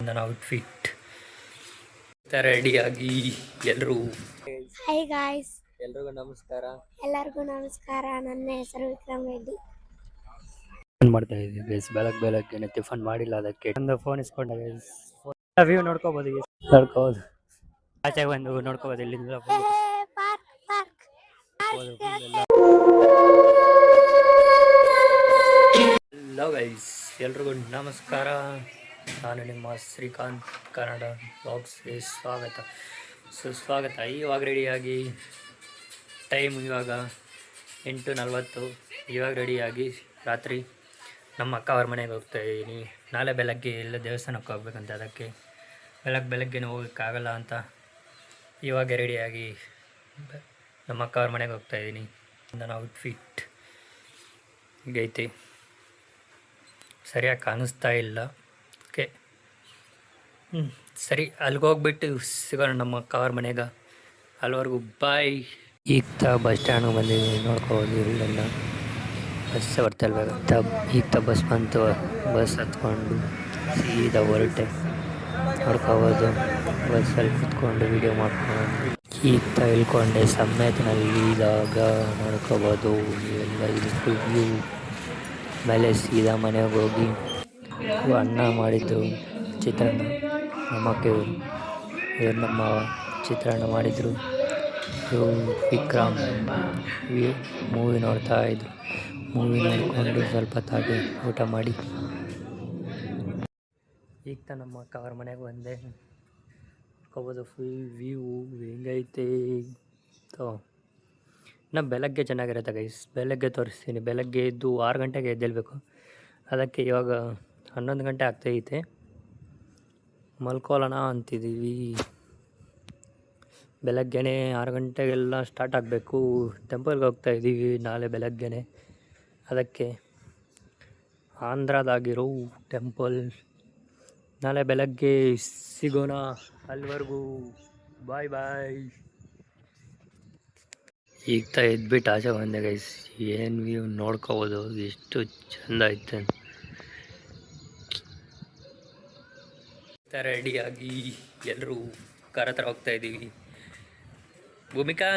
ನನ್ನ ಔಟ್ಫಿಟ್ ರೆಡಿಯಾಗಿ ಎಲ್ಲರೂ ಹೈ ಗಾಯ್ಸ್, ಎಲ್ರಿಗೂ ನಮಸ್ಕಾರ. ಎಲ್ಲರಿಗೂ ನಮಸ್ಕಾರ. ನನ್ನ ಹೆಸರು ವಿಕ್ರಮ್ ರೆಡ್ಡಿ. ಟಿಫನ್ ಮಾಡ್ತಾ ಇದ್ದೀವಿ ಗೈಸ್. ಬೆಳಗ್ಗೆ ಟಿಫನ್ ಮಾಡಿಲ್ಲ, ಅದಕ್ಕೆ ಒಂದು ಫೋನ್ ಇಸ್ಕೊಂಡೆ ಗೈಸ್. ವ್ಯೂ ನೋಡ್ಕೋಬೋದು, ನೋಡ್ಕೋಬೋದು. ಆಚೆ ಬಂದು ನೋಡ್ಕೋಬೋದು. ಇಲ್ಲಿಂದ ಪಾರ್ಕ್ ಪಾರ್ಕ್ ಹಲೋ ಗೈಸ್, ಎಲ್ರಿಗೂ ನಮಸ್ಕಾರ. ನಾನು ನಿಮ್ಮ ಶ್ರೀಕಾಂತ್, ಕನ್ನಡ ಬ್ಲಾಗ್ಸ್ಗೆ ಸ್ವಾಗತ ಸುಸ್ವಾಗತ. ಇವಾಗ ರೆಡಿಯಾಗಿ ಟೈಮ್ ಇವಾಗ 8:40. ಇವಾಗ ರೆಡಿಯಾಗಿ ರಾತ್ರಿ ನಮ್ಮ ಅಕ್ಕ ಅವ್ರ ಮನೆಗೆ ಹೋಗ್ತಾಯಿದ್ದೀನಿ. ನಾಳೆ ಬೆಳಗ್ಗೆ ಎಲ್ಲ ದೇವಸ್ಥಾನಕ್ಕೆ ಹೋಗ್ಬೇಕಂತ, ಅದಕ್ಕೆ ಬೆಳಗ್ಗೆನೇ ಹೋಗೋಕ್ಕಾಗಲ್ಲ ಅಂತ ಇವಾಗ ರೆಡಿಯಾಗಿ ನಮ್ಮ ಅಕ್ಕ ಅವ್ರ ಮನೆಗೆ ಹೋಗ್ತಾಯಿದ್ದೀನಿ. ನನ್ನ ಔಟ್ಫಿಟ್ ಹೀಗೈತೆ, ಸರಿಯಾಗಿ ಕಾಣಿಸ್ತಾ ಇಲ್ಲ. ಓಕೆ, ಸರಿ, ಅಲ್ಲಿಗೆ ಹೋಗ್ಬಿಟ್ಟು ಸಿಗೋಣ ನಮ್ಮ ಅಕ್ಕ ಅವ್ರ ಮನೆಗೆ. ಅಲ್ಲಿವರೆಗೂ ಬಾಯ್. ಈಗ ಬಸ್ ಸ್ಟ್ಯಾಂಡ್ಗೆ ಬಂದಿದ್ದೀವಿ, ನೋಡ್ಕೋಬೋದು. ಇಲ್ಲೆಲ್ಲ ಬಸ್ ಬರ್ತಾಯಿಲ್ಬೇಕಂತ ಈಗ ಬಸ್ ಬಂತು. ಬಸ್ ಹತ್ಕೊಂಡು ಸೀದಾ ಹೊರಟೆ, ನೋಡ್ಕೋಬೋದು. ಬಸ್ಸಲ್ಲಿ ಕುತ್ಕೊಂಡು ವೀಡಿಯೋ ಮಾಡ್ಕೊಂಡು ಈಗ ಇಳ್ಕೊಂಡೆ ಸಮೇತನಲ್ಲಿ. ಇದಾಗ ನೋಡ್ಕೋಬೋದು ಎಲ್ಲ ಇದು ವ್ಯೂ. ಆಮೇಲೆ ಸೀದಾ ಮನೆಗೆ ಹೋಗಿ ಅಣ್ಣ ಮಾಡಿದ್ದು ಚಿತ್ರಾನ್ನ, ನಮ್ಮಕ್ಕೆ ಇವರು ನಮ್ಮ ಚಿತ್ರಾನ್ನ ಮಾಡಿದರು. ಇವರು ವಿಕ್ರಮ್ ಮೂವಿ ನೋಡ್ತಾಯಿದ್ರು. ಮೂವಿ ನೋಡಿಕೊಂಡು ಸ್ವಲ್ಪ ತಾಗಿ ಊಟ ಮಾಡಿ ಈಗ ನಮ್ಮ ಅಕ್ಕ ಅವ್ರ ಮನೆಗೆ ಬಂದೆ. ನೋಡ್ಕೋಬೋದು ಫುಲ್ ವ್ಯೂ ಹೆಂಗೈತೆ. ನಮ್ಮ ಬೆಳಗ್ಗೆ ಚೆನ್ನಾಗಿರುತ್ತೆ ಗೈಸ್. ಬೆಳಗ್ಗೆ ತೋರಿಸ್ತೀನಿ. ಬೆಳಗ್ಗೆ ಎದ್ದು 6 ಗಂಟೆಗೆ ಎದ್ದೇಳಬೇಕು. ಅದಕ್ಕೆ ಇವಾಗ 11 ಗಂಟೆ ಆಗ್ತೈತೆ. ಮಲ್ಕೊಳ್ಳೋಣ ಅಂತಿದ್ದೀವಿ. ಬೆಳಗ್ಗೆನೇ 6 ಗಂಟೆಗೆಲ್ಲ ಸ್ಟಾರ್ಟ್ ಆಗಬೇಕು. ಟೆಂಪಲ್ಗೆ ಹೋಗ್ತಾಯಿದ್ದೀವಿ ನಾಳೆ ಬೆಳಗ್ಗೆನೇ. ಅದಕ್ಕೆ ಆಂಧ್ರದಾಗಿರೋ ಟೆಂಪಲ್. ನಾಳೆ ಬೆಳಗ್ಗೆ ಸಿಗೋಣ. ಅಲ್ಲಿವರೆಗೂ ಬಾಯ್ ಬಾಯ್. ಈಗ ಎದ್ಬಿಟ್ಟು ಆಚೆ ಬಂದೆ ಗೈಸ್. ಏನು ವ್ಯೂ ನೋಡ್ಕೋಬೋದು, ಎಷ್ಟು ಚೆಂದ ಐತೆ. ರೆಡಿಯಾಗಿ ಎಲ್ಲರೂ ಕಾರ್ ಹತ್ರ ಹೋಗ್ತಾಯಿದ್ದೀವಿ. ಭೂಮಿಕಾ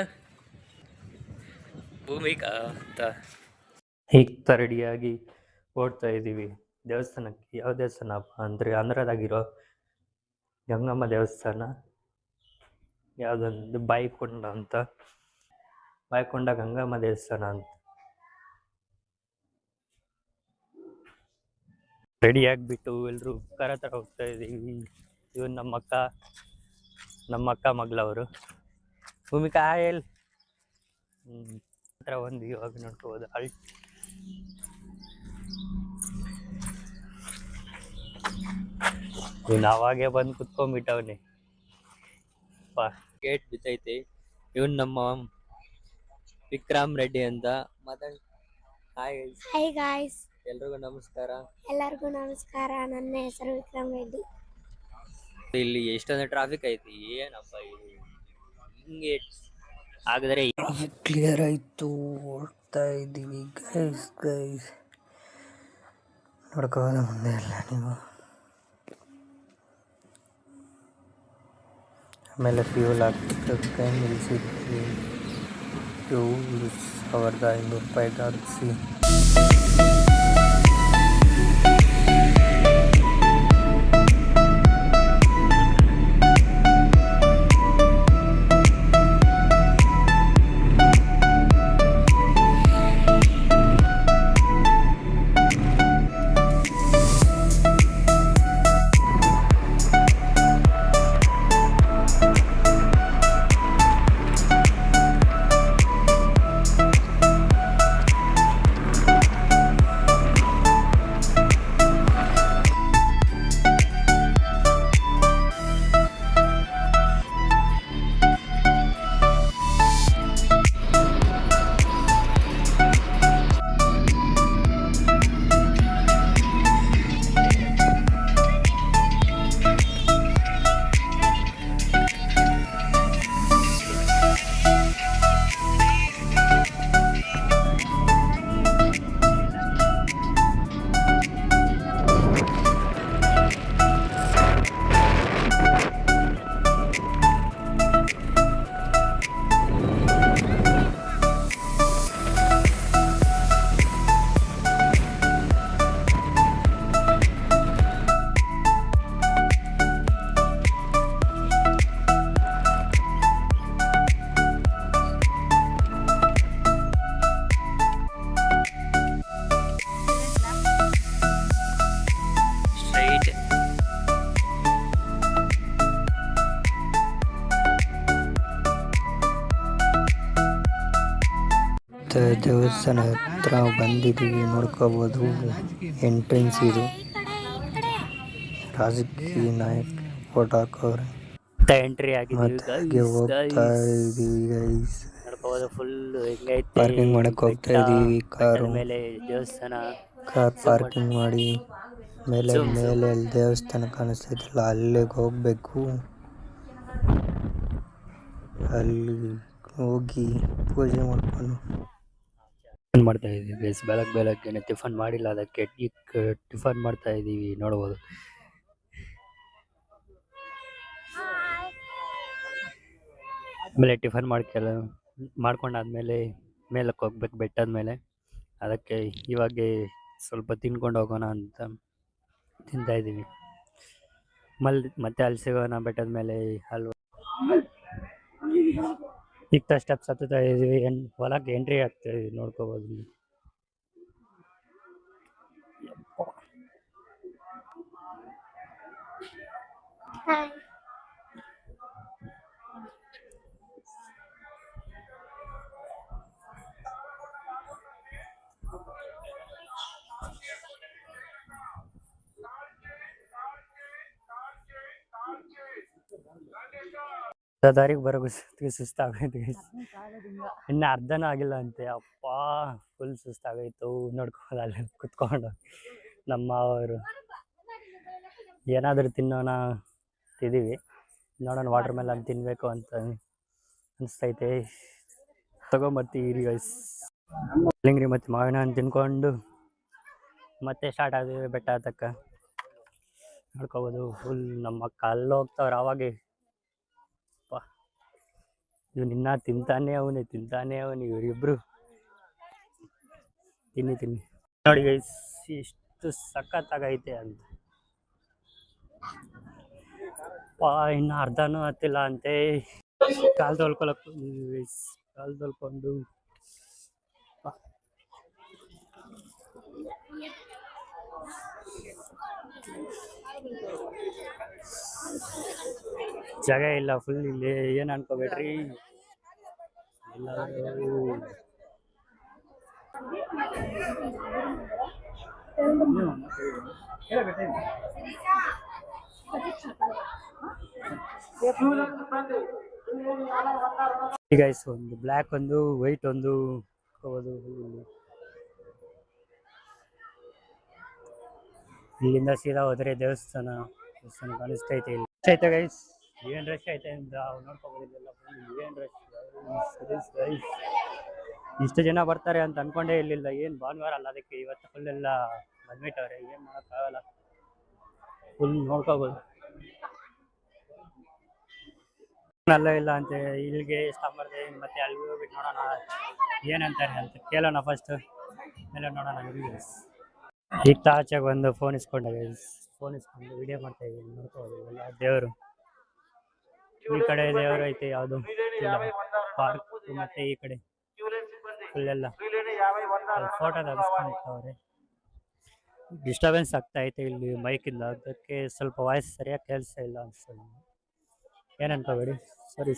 ಅಂತ ಈಗ ರೆಡಿಯಾಗಿ ಓಡ್ತಾ ಇದ್ದೀವಿ ದೇವಸ್ಥಾನಕ್ಕೆ. ಯಾವ ದೇವಸ್ಥಾನಪ್ಪ ಅಂದರೆ ಆಂಧ್ರದಾಗಿರೋ ಗಂಗಮ್ಮ ದೇವಸ್ಥಾನ. ಯಾವುದೊಂದು ಬಾಯಿಕೊಂಡ ಅಂತ, ಬಾಯಿಕೊಂಡ ಗಂಗಮ್ಮ ದೇವಸ್ಥಾನ ಅಂತ. ರೆಡಿ ಆಗಿಬಿಟ್ಟು ಎಲ್ಲರೂ ಕಾರ್ ಹತ್ರ ಹೋಗ್ತಾ ಇದ್ದೀವಿ. ಇವ್ರು ನಮ್ಮ ಅಕ್ಕ ಮಗಳವರು ಭೂಮಿಕಾ ಎಲ್ ಹತ್ರ ಒಂದು ಇವಾಗ ನೋಡ್ಕೋಬೋದು. ಇವ್ನು ಅವಾಗೆ ಬಂದು ಕುತ್ಕೊಂಡ್ಬಿಟ್ಟವನೇ. ಗೇಟ್ ಬಿತ್ತೈತೆ. ಇವನು ನಮ್ಮ ವಿಕ್ರಮ್ ರೆಡ್ಡಿ ಅಂತ ಮಾತಾಡಿ. ಹೈ ಗಾಯ್ಸ್, ಎಲ್ರಿಗೂ ನಮಸ್ಕಾರ. ಎಲ್ಲರಿಗೂ ನಮಸ್ಕಾರ. ನನ್ನ ಹೆಸರು ವಿಕ್ರಮ್ ರೆಡ್ಡಿ. ಇಲ್ಲಿ ಎಷ್ಟೊಂದು ಟ್ರಾಫಿಕ್ ಐತಿ, ಏನಪ್ಪ ಇದು ಹಿಂಗೆ ಆಗಿದ್ರೆ. ಕ್ಲಿಯರ್ ಆಯಿತು, ಹೋಗ್ತಾ ಇದ್ದೀವಿ ಗೈಸ್. ನೋಡ್ಕೋಬೋದು ಮುಂದೆ ಎಲ್ಲ ನೀವು. ಆಮೇಲೆ ಫ್ಯೂಲ್ ಹಾಕಿ ನಿಲ್ಲಿಸಿದ್ವಿ. 1500 ರೂಪಾಯಿಗೆ ಹಾಕಿಸಿ ಮತ್ತೆ ದೇವಸ್ಥಾನ ಹತ್ರ ಬಂದಿದ್ದೀವಿ, ನೋಡ್ಕೋಬಹುದು. ಎಂಟ್ರೆನ್ಸ್ ಇದು. ರಾಜಕೀಯ ನಾಯಕ್ ಫೋಟೋ ಹಾಕವ್ರೆ. ಎಂಟ್ರಿ ಆಗಿದ್ದೀವಿ ಮತ್ತೆ ಹೋಗ್ತಾ ಇದೀವಿ ಗೈಸ್. ನೋಡ್ಕೋಬಹುದು ಫುಲ್ ಹೆಂಗೈತೆ. ಪಾರ್ಕಿಂಗ್ ಮಾಡಕ್ ಹೋಗ್ತಾ ಇದೀವಿ ಕಾರು ಮೇಲೆ ದೇವಸ್ಥಾನ. ಕಾರ್ ಪಾರ್ಕಿಂಗ್ ಮಾಡಿ ಮೇಲೆ ಮೇಲೆ ಅಲ್ಲಿ ದೇವಸ್ಥಾನ ಕಾಣಿಸ್ತೈತಲ್ಲ ಅಲ್ಲಿಗೆ ಹೋಗ್ಬೇಕು. ಅಲ್ಲಿ ಹೋಗಿ ಪೂಜೆ ಮಾಡ್ಕೊಂಡು ಮಾಡ್ತಾ ಇದೀವಿ ಗೈಸ್. ಬೆಳಗ್ಗೆನೆ ಟಿಫನ್ ಮಾಡಿಲ್ಲ, ಅದಕ್ಕೆ ಈಗ ಟಿಫನ್ ಮಾಡ್ತಾ ಇದೀವಿ, ನೋಡ್ಬೋದು. ಆಮೇಲೆ ಟಿಫನ್ ಮಾಡ್ಕೊಂಡಾದ್ಮೇಲೆ ಮೇಲಕ್ಕೆ ಹೋಗ್ಬೇಕು ಬೆಟ್ಟದ ಮೇಲೆ. ಅದಕ್ಕೆ ಇವಾಗೆ ಸ್ವಲ್ಪ ತಿನ್ಕೊಂಡು ಹೋಗೋಣ ಅಂತ ತಿಂತಾ ಇದ್ದೀವಿ. ಮತ್ತೆ ಅಲ್ಲಿ ಸಿಗೋಣ ಬೆಟ್ಟದ ಮೇಲೆ. ಅಲ್ಲಿ ಈಗ ಸ್ಟೆಪ್ಸ್ ಹತ್ತುತ್ತಾ ಇದೀವಿ, ಹೊಲಕ್ಕೆ ಎಂಟ್ರಿ ಆಗ್ತಾ ಇದೀವಿ, ನೋಡ್ಕೋಬಹುದು. ದಾರಿಗೆ ಬರೋ ಸುಸ್ತಾಗೈತೆ ಗೈಸ್. ಇನ್ನು ಅರ್ಧನೂ ಆಗಿಲ್ಲ ಅಂತೆ. ಅಪ್ಪ ಫುಲ್ ಸುಸ್ತಾಗೈತು. ನೋಡ್ಕೋಬೋದು ಅಲ್ಲಿ ಕುತ್ಕೊಂಡು ನಮ್ಮ ಅವರು ಏನಾದರೂ ತಿನ್ನೋಣ ತಿದ್ದೀವಿ. ನೋಡೋಣ, ವಾಟರ್ ಮೆಲನ್ ತಿನ್ನಬೇಕು ಅಂತ ಅನಿಸ್ತೈತೆ. ತಗೊಂಬರ್ತೀವಿ ಗೈಸ್. ಕಲ್ಲಂಗಡಿ ಮತ್ತು ಮಾವಿನ ಹಣ್ಣು ತಿನ್ಕೊಂಡು ಮತ್ತೆ ಸ್ಟಾರ್ಟ್ ಆಗಿದ್ದೀವಿ ಬೆಟ್ಟ ಹತ್ತಕ್ಕೆ. ನೋಡ್ಕೋಬೋದು ಫುಲ್ ನಮ್ಮ ಕಲ್ಲು ಹೋಗ್ತಾವ್ರೆ ಅವಾಗೆ. ಇವ್ ನಿನ್ನ ತಿಂತಾನೆ ಅವನು ಇವರಿಬ್ರು ತಿನ್ನಿ ನೋಡಿ ಗೈಸ್, ಇಷ್ಟು ಸಖತ್ತಾಗೈತೆ ಅಂತ. ಇನ್ನು ಅರ್ಧನೂ ಹತ್ತಿಲ್ಲ ಅಂತೆ. ಕಾಲು ತೊಳ್ಕೊಂಡು ಜಾಗ ಇಲ್ಲ ಫುಲ್. ಇಲ್ಲಿ ಏನು ಅನ್ಕೋಬೇಡ್ರಿ, ಎಲ್ಲರೂ ಗೈಸ್. ಒಂದು ಬ್ಲ್ಯಾಕ್, ಒಂದು ವೈಟ್, ಒಂದು ಇಲ್ಲಿಂದ ಸೀದಾ ಹೋದ್ರೆ ದೇವಸ್ಥಾನ ಕಾಣಿಸ್ತೈತೆ. ಇಲ್ಲಿ ಐತೆ ಗೈಸ್, ಏನ್ ರಶ್ ಐತೆ ಅಂತ ನೋಡ್ಕೋಬೋದಿಲ್ಲ. ಏನ್ ರಶ್, ಇಷ್ಟು ಜನ ಬರ್ತಾರೆ ಅಂತ ಅನ್ಕೊಂಡೇ ಇರ್ಲಿಲ್ಲ. ಏನ್ ಭಾನುವಾರ ಅಲ್ಲ, ಅದಕ್ಕೆ ಇವತ್ತು ಫುಲ್ ಎಲ್ಲ ಬಂದ್ಬಿಟ್ಟವ್ರೆ. ಏನ್ ಮಾಡೋಕ್ಕಾಗಲ್ಲ, ಫುಲ್ ನೋಡ್ಕೋಬೋದು. ಅಲ್ಲ ಇಲ್ಲ ಅಂತ ಇಲ್ಲಿಗೆ ಇಷ್ಟ ಮಾಡಿದೆ. ಮತ್ತೆ ಅಲ್ಲಿ ಹೋಗ್ಬಿಟ್ಟು ನೋಡೋಣ ಏನಂತಾರೆ ಅಂತ ಕೇಳೋಣ ಫಸ್ಟ್, ಎಲ್ಲ ನೋಡೋಣ. ಈಗ ಆಚೆಗೆ ಒಂದು ಫೋನ್ ಇಸ್ಕೊಂಡು ವಿಡಿಯೋ ಮಾಡ್ತಾ ಇದ್ದೀನಿ, ನೋಡ್ಕೋಬೋದು. ಎಲ್ಲ ದೇವರು, ಈ ಕಡೆ ದೇವರು ಐತೆ, ಯಾವುದು ಪಾರ್ಕ್, ಮತ್ತೆ ಈ ಕಡೆ ಫುಲ್ ಎಲ್ಲ ಫೋಟೋ ತೆಗೆಸ್ಕೊಂಡವ್ರೆ. ಡಿಸ್ಟರ್ಬೆನ್ಸ್ ಆಗ್ತಾ ಐತೆ ಇಲ್ಲಿ ಮೈಕಿಂದ, ಅದಕ್ಕೆ ಸ್ವಲ್ಪ ವಾಯ್ಸ್ ಸರಿಯಾಗಿ ಕೇಳಿಸ್ತಾ ಇಲ್ಲ ಅನ್ಸ್ತದೆ. ಏನನ್ಕೋಬೇಡಿ, ಸರಿ.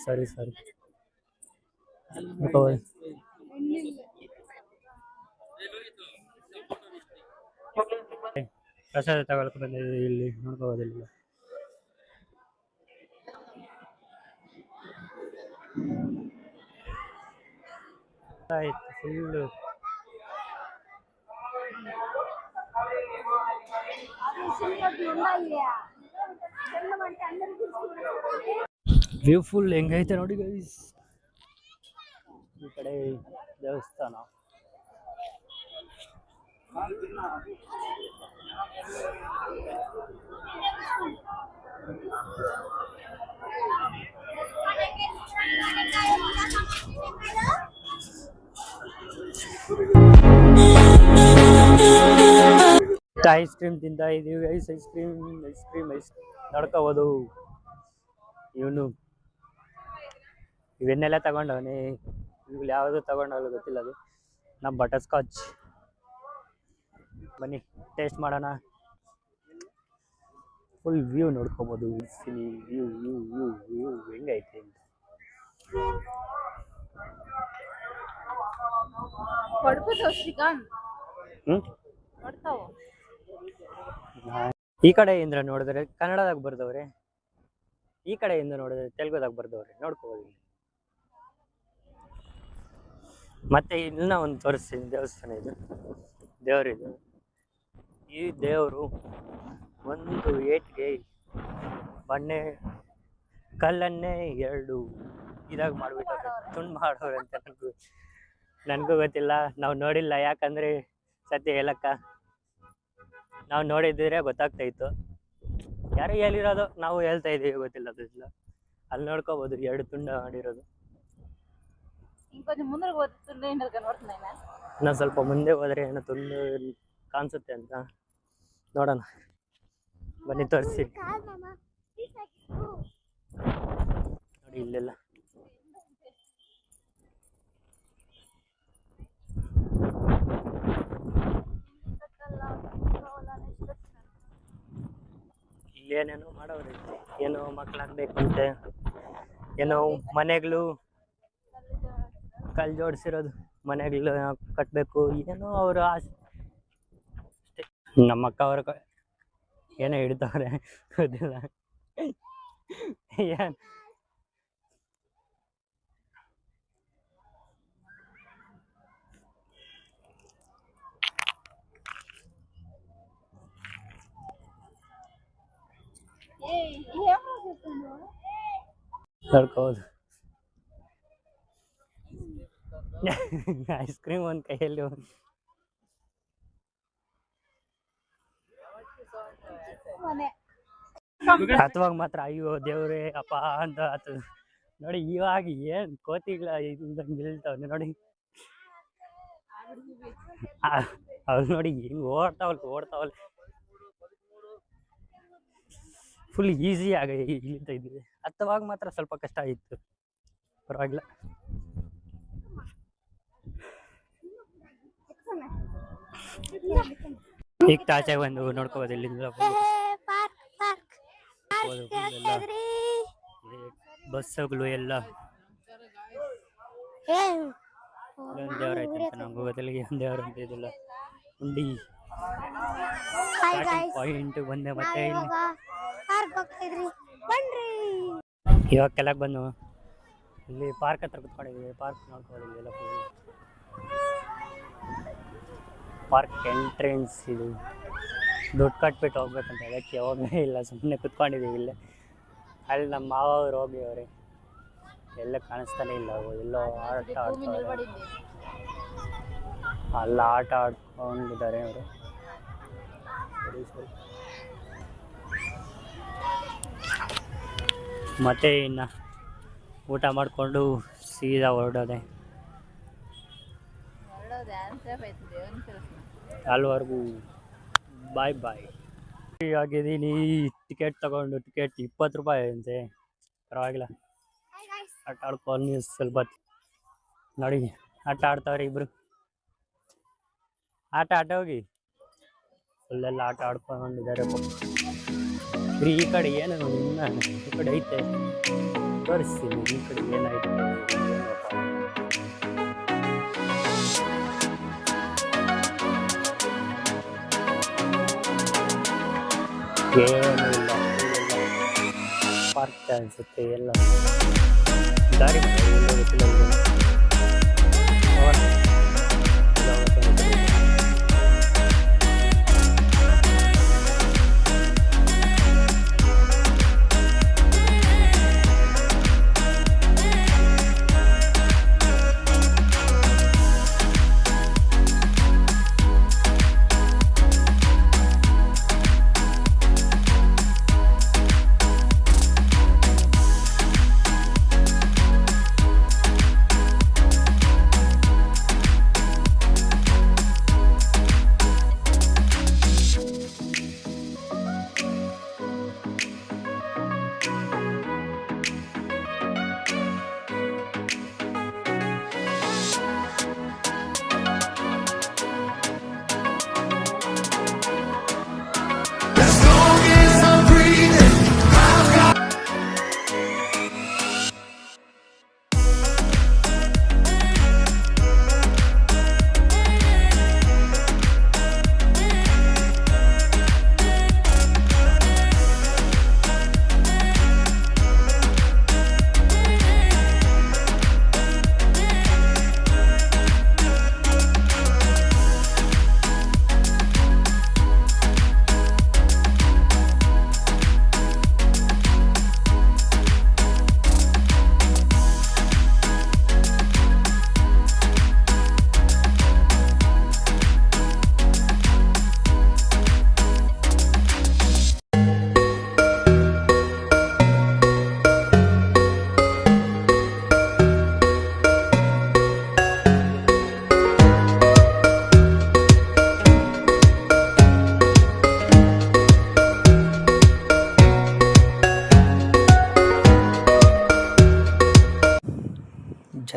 ಪ್ರಸಾದ ತಗೊಳಕ್ ಬಂದಿದ್ದೀವಿ ಇಲ್ಲಿ, ನೋಡ್ಕೋಬೋದಿಲ್ಲ. ಆಯ್ತು ಫುಲ್ಲು ವ್ಯೂ ಫುಲ್ ಹೆಂಗೈತೆ ನೋಡಿ ಗೈಸ್. ಈ ಕಡೆ ದೇವಸ್ಥಾನ, ಐಸ್ ಕ್ರೀಮ್ ತಿಂತಾ ಇದೀವಿ ಗೈಸ್. ಐಸ್ ಕ್ರೀಮ್ ನೋಡ್ಕೋಬೋದು. ಇವನ್ನೆಲ್ಲ ತಗೊಂಡವನಿ, ಇವ್ಗಳು ಯಾವುದು ತಗೊಂಡವಳು ಗೊತ್ತಿಲ್ಲ. ಅದು ನಮ್ಮ ಬಟರ್ ಸ್ಕಾಚ್. ಬನ್ನಿ ಟೇಸ್ಟ್ ಮಾಡೋಣ. ಫುಲ್ ವ್ಯೂ ನೋಡ್ಕೋಬೋದು. ವ್ಯೂ ಹೆಂಗೈತೆ ಅಂತ. ಪಡ್ಕೋತಾವ ಶ್ರೀಕಾಂತ್ ಹ್ಞೂ ನೋಡ್ತಾವ. ಈ ಕಡೆಯಿಂದ ನೋಡಿದ್ರೆ ಕನ್ನಡದಾಗ ಬರ್ದವ್ರೆ, ಈ ಕಡೆಯಿಂದ ನೋಡಿದ್ರೆ ತೆಲುಗುದಾಗ ಬರ್ದವ್ರೆ, ನೋಡ್ಕೋಬೋದು. ಮತ್ತೆ ಇನ್ನ ಒಂದು ತೋರಿಸ್ತೀನಿ ದೇವಸ್ಥಾನ. ಇದು ದೇವರಿದು. ಈ ದೇವರು ಒಂದು ಏಟ್ಗೆ ಬಣ್ಣೆ ಕಲ್ಲನ್ನೇ ಎರಡು ಇದಾಗ ಮಾಡ್ಬಿಟ್ಟು ತುಂಡು ಮಾಡೋರು ಅಂತ ನನಗೂ ಗೊತ್ತಿಲ್ಲ, ನಾವು ನೋಡಿಲ್ಲ. ಯಾಕಂದ್ರೆ ಸತ್ಯ ಹೇಳಕ್ಕ ನಾವು ನೋಡಿದ್ರೆ ಗೊತ್ತಾಗ್ತಾ ಇತ್ತು, ಯಾರು ಹೇಳಿರೋದು ನಾವು ಹೇಳ್ತಾ ಇದೀವಿ ಗೊತ್ತಿಲ್ಲ. ಅದಿಲ್ಲ ಅಲ್ಲಿ ನೋಡ್ಕೋಬೋದು, ಎರಡು ತುಂಡ ಮಾಡಿರೋದು. ఇంకొంచెం ముందరకు పోతుండే ఏంటో కనబడుతున్నాయినా. ಇನ್ನೊಂದು ಸ್ವಲ್ಪ ಮುಂದೆ ಹೋದ್ರೆ ಏನೋ ತುಂಡು ಕಾಣಿಸುತ್ತೆ ಅಂತ ನೋಡೋಣ, ಬನ್ನಿ ತೋರಿಸಿ. ನೋಡಿ ಇಲ್ಲೆಲ್ಲ ಇಲ್ಲೇನೇನೋ ಮಾಡೋರು, ಏನೋ ಮಕ್ಳಾಗ್ಬೇಕಂತೆ, ಏನೋ ಮನೆಗಳು ಕಲ್ಲು ಜೋಡಿಸಿರೋದು, ಮನೆಗಳು ಕಟ್ಟಬೇಕು, ಏನೋ ಅವರು ಆಸೆ. ನಮ್ಮ ಅಕ್ಕ ಅವ್ರ ಏನೋ ಹಿಡಿತವ್ರೆ ಗೊತ್ತಿಲ್ಲ ಏನು. ನೋಡ್ಕೋಬೋದು. ಐಸ್ ಕ್ರೀಮ್ ಒಂದು ಕೈಯಲ್ಲಿ ಹತ್ತುವಾಗ ಮಾತ್ರ ಅಯ್ಯೋ ದೇವ್ರೇ ಅಪ್ಪ ಅಂತ ಹತ್ತದು ನೋಡಿ. ಇವಾಗ ಏನ್ ಕೋತಿಗಳ ನಿಲ್ತಾವ ನೋಡಿ, ಅವ್ರು ನೋಡಿ ಹಿಂಗ್ ಓಡ್ತಾವಲ್ ಫುಲ್ ಈಸಿ ಆಗಿ ಇಳಿತಾ ಇದ್ವಿ. ಹತ್ತುವಾಗ ಮಾತ್ರ ಸ್ವಲ್ಪ ಕಷ್ಟ ಆಗಿತ್ತು, ಪರವಾಗಿಲ್ಲ. ಈಗ ಆಚೆಗೆ ಬಂದು ನೋಡ್ಕೋಬೋದು. ಇಲ್ಲಿಂದ ಬಸ್ಸುಗಳು ಎಲ್ಲ ದೇವ್ರ ಐತೆ ಅಂತ ನಮ್ಗೆ ಗೊತ್ತಿಲ್ಲ, ಏನ್ ದೇವ್ರ ಅಂತ ಇದಿಲ್ಲ. ಉಂಡಿ ಪಾಯಿಂಟ್ ಬಂದೆ. ಮತ್ತೆ ಇವಾಗ ಕೆಳಗೆ ಬಂದು ಇಲ್ಲಿ ಪಾರ್ಕ್ ಹತ್ರ ಕುತ್ಕೊಂಡಿದ್ದೀವಿ. ಪಾರ್ಕ್ ನೋಡ್ಕೊಳ್ಳಿ, ಎಲ್ಲ ಪಾರ್ಕ್ ಎಂಟ್ರೆನ್ಸ್ ಇದು. ದುಡ್ಡು ಕಟ್ಬಿಟ್ಟು ಹೋಗ್ಬೇಕಂತ ಅದಕ್ಕೆ ಹೋಗೇ ಇಲ್ಲ, ಸುಮ್ಮನೆ ಕುತ್ಕೊಂಡಿದ್ದೀವಿ ಇಲ್ಲೇ. ಅಲ್ಲಿ ನಮ್ಮ ಮಾವ ಅವ್ರು ಹೋಗಿ ಅವ್ರೆ ಎಲ್ಲ ಕಾಣಿಸ್ತಾನೆ ಇಲ್ಲ. ಎಲ್ಲೋ ಆಟ ಆಡ್ತಾರೆ, ಅಲ್ಲ ಆಟ ಆಡ್ಕೊಂಡಿದ್ದಾರೆ ಅವರು. ಸರಿ ಮತ್ತೆ ಇನ್ನು ಊಟ ಮಾಡಿಕೊಂಡು ಸೀದಾ ಹೊರಡೋದೆ ಅಲ್ಲಿವರೆಗೂ. ಬಾಯ್ ಬಾಯ್. ಆಗಿದ್ದೀನಿ. ಟಿಕೆಟ್ ತಗೊಂಡು, ಟಿಕೆಟ್ 20 ರೂಪಾಯಿ ಅಂತೆ, ಪರವಾಗಿಲ್ಲ. ಆಟ ಆಡ್ಕೊಂಡು ಸ್ವಲ್ಪ ನೋಡಿ ಆಟ ಆಡ್ತಾವ್ರೆ ಇಬ್ರು. ಆಟ ಹೋಗಿ ಫುಲ್ಲೆಲ್ಲ ಆಟ ಆಡ್ಕೊಂಡಿದ್ದಾರೆ. ಈ ಕಡೆ ಏನು ಇನ್ನ ಈ ಕಡೆ ಐತೆ ತೋರಿಸ್ತೀನಿ. ಈ ಕಡೆ ಏನಾಯ್ತು ಏನು ಇಲ್ಲ. ಪಾರ್ಕ್ ಅನ್ಸುತ್ತೆ ಎಲ್ಲ ದಾರಿ ಗೊತ್ತಿಲ್ಲ.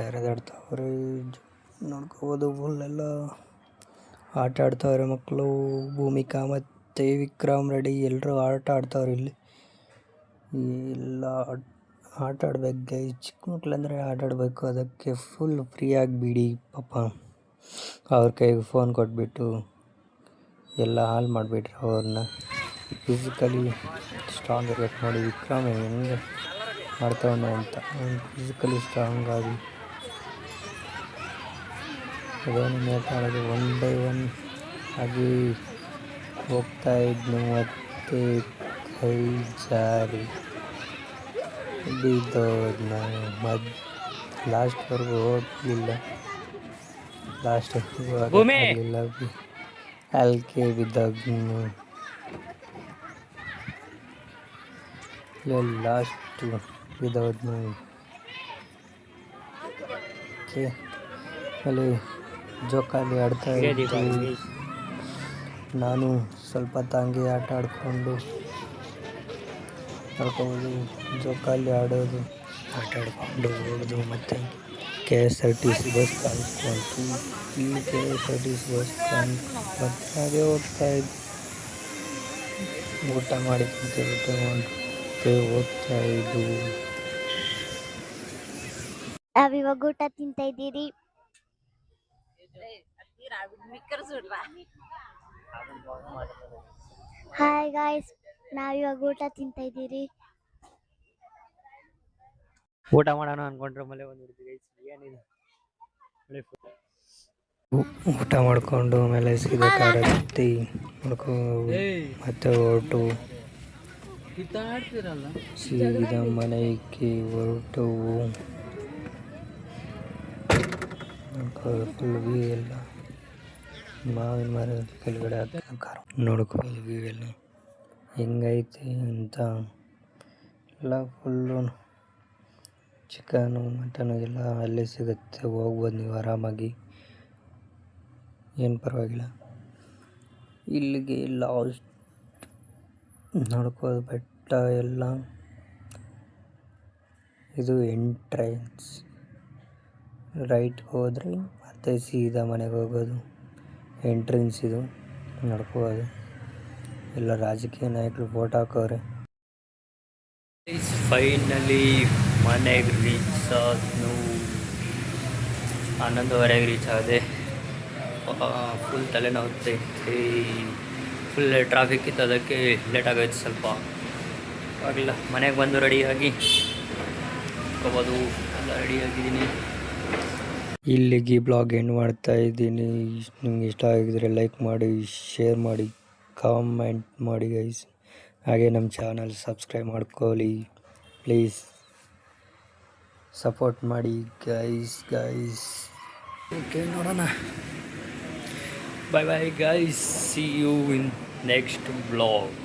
ಹರಿದಾಡ್ತಾವ್ರೆ. ನೋಡ್ಕೋಬೋದು ಫುಲ್ಲೆಲ್ಲ ಆಟ ಆಡ್ತಾವ್ರೆ ಮಕ್ಕಳು. ಭೂಮಿಕಾ ಮತ್ತು ವಿಕ್ರಮ್ ರೆಡ್ಡಿ ಎಲ್ಲರೂ ಆಟ ಆಡ್ತಾವ್ರೆ ಇಲ್ಲಿ. ಎಲ್ಲ ಆಟ ಆಡ್ಬೇಕು ಗೈಸ್. ಚಿಕ್ಕ ಮಕ್ಳಂದರೆ ಆಟ ಆಡಬೇಕು, ಅದಕ್ಕೆ ಫುಲ್ ಫ್ರೀಯಾಗಿ ಬಿಡಿ ಪಾಪ. ಅವ್ರ ಕೈಗೆ ಫೋನ್ ಕೊಟ್ಬಿಟ್ಟು ಎಲ್ಲ ಹಾಳು ಮಾಡಿಬಿಟ್ರೆ ಅವ್ರನ್ನ. ಫಿಸಿಕಲಿ ಸ್ಟ್ರಾಂಗ್ ಇರ್ಬೇಕು. ನೋಡಿ ವಿಕ್ರಮ್ ಹೆಂಗೆ ಮಾಡ್ತಾವನೆ ಅಂತ. ಫಿಸಿಕಲಿ ಸ್ಟ್ರಾಂಗ್ ಆಗಿ ಅದೇನು ನೇತಾಡೋದು 1 by 1 ಆಗಿ ಹೋಗ್ತಾ ಇದ್ನು. ಮತ್ತೆ ಕೈ ಜಾರಿ ಬಿದ್ದೋದ್ನ. ಲಾಸ್ಟ್ವರೆಗೂ ಹೋಗಲಿಲ್ಲ. ಲಾಸ್ಟ್ವರೆಗೂ ಆಗಲಿಲ್ಲ. ಅಲ್ಕೆ ಬಿದ್ದೋಗ್ನು. ಲಾಸ್ಟ್ ಬಿದ್ದೋದ್ನು. ಓಕೆ, ಅಲ್ಲಿ ಜೋಕಾಲಿ ಆಡ್ತಾ ಇದ್ದು ನಾನು ಸ್ವಲ್ಪ ತಂಗಿ ಆಟ ಆಡಿಕೊಂಡು ನೋಡ್ಕೋಬೋದು. ಜೋಕಾಲಿ ಆಡೋದು, ಆಟ ಆಡಿಕೊಂಡು ಹೋಗೋದು. ಮತ್ತು KSRTC ಬಸ್ ಕಾಣಿಸ್ಕೊಂತು. ಇಲ್ಲಿ KSRTC ಬಸ್ ಮತ್ತೆ ಹಾಗೆ ಹೋಗ್ತಾ ಇದ್ದು. ಊಟ ಮಾಡಿ ಮತ್ತೆ ಹೋಗ್ತಾ ಇದ್ದು. ನಾವಿವಾಗ ಊಟ ತಿಂತಾ ಇದ್ದೀರಿ. ಹಾಯ್ ಗಾಯ್ಸ್, ನಾವಿವಾಗ ಊಟ ತಿಂತಾ ಇದ್ದೀರಿ. ಊಟ ಮಾಡೋಣ ಅನ್ಕೊಂಡ್ರೆ ಮಳೆ ಬಂದ್ಬಿಡ್ತು ಗೈಸ್. ಏನಿದೆ ಊಟ ಮಾಡಿಕೊಂಡು ಆಮೇಲೆ ಸೀದಾ ಕಾರ್ ಹತ್ತಿ ನೋಡ್ಕೊ ಮತ್ತೆ ಹೊರಟು ಸೀದಾ ಮನೆಗೆ ಹೊರಟವು. ಫುಲ್ ವ್ಯೂ ಎಲ್ಲ ಮಾವಿನ ಮರ ಕೆಳಗಡೆ ಕಾರ್ ನೋಡ್ಕೋಬೋದು. ವ್ಯೂ ಎಲ್ಲ ಹೆಂಗೈತೆ ಅಂತ. ಎಲ್ಲ ಫುಲ್ಲು ಚಿಕನು ಮಟನು ಎಲ್ಲ ಅಲ್ಲೇ ಸಿಗುತ್ತೆ. ಹೋಗ್ಬೋದು ನೀವು ಆರಾಮಾಗಿ, ಏನು ಪರವಾಗಿಲ್ಲ. ಇಲ್ಲಿಗೆ ಲಾಸ್ಟ್ ನೋಡ್ಕೋದು ಬೆಟ್ಟ ಎಲ್ಲ. ಇದು ಎಂಟ್ರೆನ್ಸ್. ರೈಟ್ ಹೋದರೆ ಮತ್ತೆ ಸೀದಾ ಮನೆಗೆ ಹೋಗೋದು. ಎಂಟ್ರೆನ್ಸ್ ಇದು ನೋಡ್ಕೋಬೋದು. ಎಲ್ಲ ರಾಜಕೀಯ ನಾಯಕರು ಫೋಟೋ ಹಾಕವ್ರೆ. ಫೈನಲಿ ಮನೆಗೆ ರೀಚ್ ಆದ್ನು. 11:30ಗೆ ರೀಚ್ ಆದೆ. ಫುಲ್ ತಲೆನೋವುತ್ತೈತೆ. ಫುಲ್ ಟ್ರಾಫಿಕ್ ಇತ್ತು, ಅದಕ್ಕೆ ಲೇಟ್ ಆಗೋಯ್ತು ಸ್ವಲ್ಪ. ಆಗಿಲ್ಲ, ಮನೆಗೆ ಬಂದು ರೆಡಿಯಾಗಿ ಹೋಗೋದು. ಎಲ್ಲ ರೆಡಿಯಾಗಿದ್ದೀನಿ. ಇಲ್ಲಿಗೆ ಬ್ಲಾಗ್ ಎಂಡ್ ಮಾಡ್ತಾ ಇದ್ದೀನಿ. ನಿಮ್ಗೆ ಇಷ್ಟ ಆಗಿದ್ರೆ ಲೈಕ್ ಮಾಡಿ, ಶೇರ್ ಮಾಡಿ, ಕಾಮೆಂಟ್ ಮಾಡಿ ಗೈಸ್. ಹಾಗೆ ನಮ್ಮ ಚಾನಲ್ ಸಬ್ಸ್ಕ್ರೈಬ್ ಮಾಡ್ಕೊಳ್ಳಿ ಪ್ಲೀಸ್. ಸಪೋರ್ಟ್ ಮಾಡಿ ಗೈಸ್. ಓಕೆ, ನೋಡೋಣ. Bye bye guys. See you in next blog.